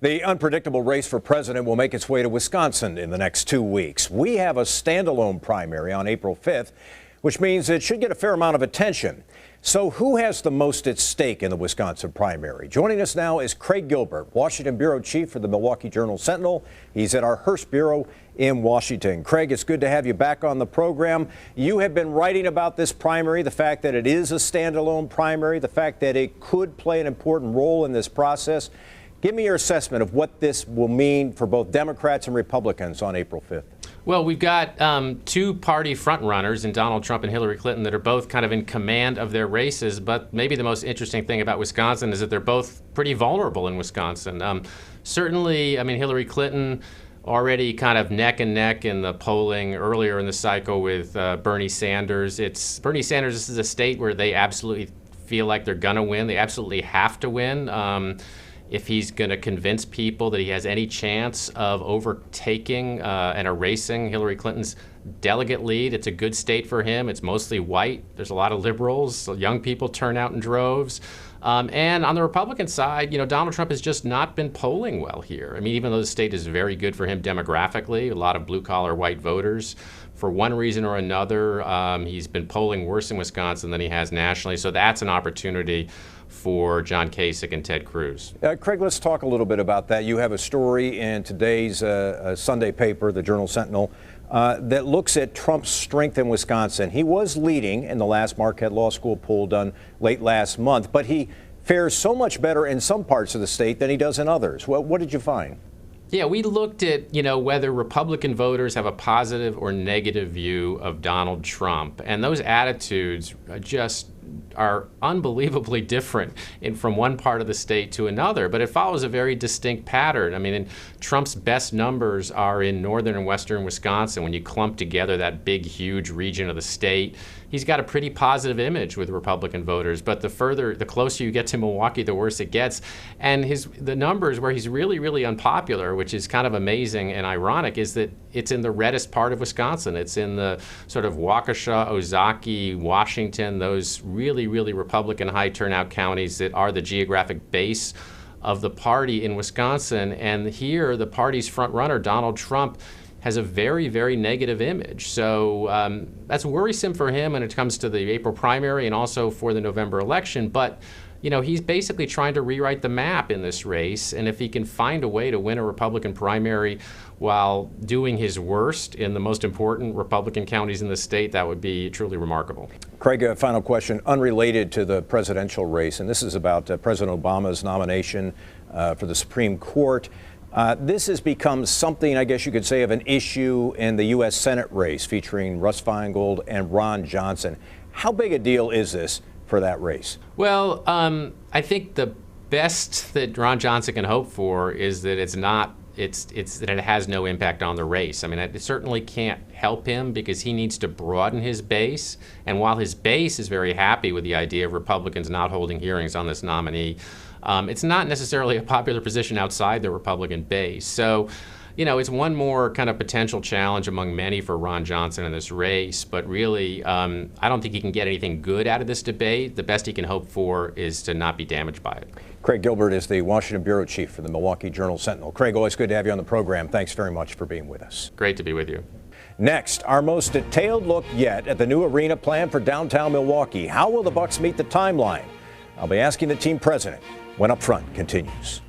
The unpredictable race for president will make its way to Wisconsin in the next 2 weeks. We have a standalone primary on April 5th, which means it should get a fair amount of attention. So who has the most at stake in the Wisconsin primary? Joining us now is Craig Gilbert, Washington bureau chief for the Milwaukee Journal-Sentinel. He's at our Hearst bureau in Washington. Craig, it's good to have you back on the program. You have been writing about this primary, the fact that it is a standalone primary, the fact that it could play an important role in this process. Give me your assessment of what this will mean for both Democrats and Republicans on April 5th. Well, we've got two party frontrunners in Donald Trump and Hillary Clinton that are both kind of in command of their races. But maybe the most interesting thing about Wisconsin is that they're both pretty vulnerable in Wisconsin. Certainly, I mean, Hillary Clinton already kind of neck and neck in the polling earlier in the cycle with Bernie Sanders. Bernie Sanders, this is a state where they absolutely feel like they're going to win. They absolutely have to win. If he's going to convince people that he has any chance of overtaking and erasing Hillary Clinton's delegate lead. It's a good state for him. It's mostly white. There's a lot of liberals. So young people turn out in droves. And on the Republican side, Donald Trump has just not been polling well here. I mean, even though the state is very good for him demographically, a lot of blue-collar white voters, for one reason or another, he's been polling worse in Wisconsin than he has nationally. So that's an opportunity for John Kasich and Ted Cruz. Craig, let's talk a little bit about that. You have a story in today's Sunday paper, the Journal-Sentinel, that looks at Trump's strength in Wisconsin. He was leading in the last Marquette Law School poll done late last month, but he fares so much better in some parts of the state than he does in others. Well, what did you find? Yeah, we looked at, whether Republican voters have a positive or negative view of Donald Trump. And those attitudes just are unbelievably different from one part of the state to another, but it follows a very distinct pattern. I mean, Trump's best numbers are in northern and western Wisconsin. When you clump together that big, huge region of the state, he's got a pretty positive image with Republican voters. But the closer you get to Milwaukee, the worse it gets. And the numbers where he's really, really unpopular, which is kind of amazing and ironic, is that it's in the reddest part of Wisconsin. It's in the sort of Waukesha, Ozaukee, Washington, those really, really Republican high turnout counties that are the geographic base of the party in Wisconsin. And here, the party's front runner, Donald Trump, has a very, very negative image. So that's worrisome for him when it comes to the April primary and also for the November election. But he's basically trying to rewrite the map in this race. And if he can find a way to win a Republican primary while doing his worst in the most important Republican counties in the state, that would be truly remarkable. Craig, a final question unrelated to the presidential race, and this is about President Obama's nomination for the Supreme Court. This has become something, I guess you could say, of an issue in the U.S. Senate race featuring Russ Feingold and Ron Johnson. How big a deal is this for that race? Well, I think the best that Ron Johnson can hope for is that that it has no impact on the race. I mean, it certainly can't help him because he needs to broaden his base. And while his base is very happy with the idea of Republicans not holding hearings on this nominee, it's not necessarily a popular position outside the Republican base. So, it's one more kind of potential challenge among many for Ron Johnson in this race. But really, I don't think he can get anything good out of this debate. The best he can hope for is to not be damaged by it. Craig Gilbert is the Washington bureau chief for the Milwaukee Journal-Sentinel. Craig, always good to have you on the program. Thanks very much for being with us. Great to be with you. Next, our most detailed look yet at the new arena plan for downtown Milwaukee. How will the Bucks meet the timeline? I'll be asking the team president when Up Front continues.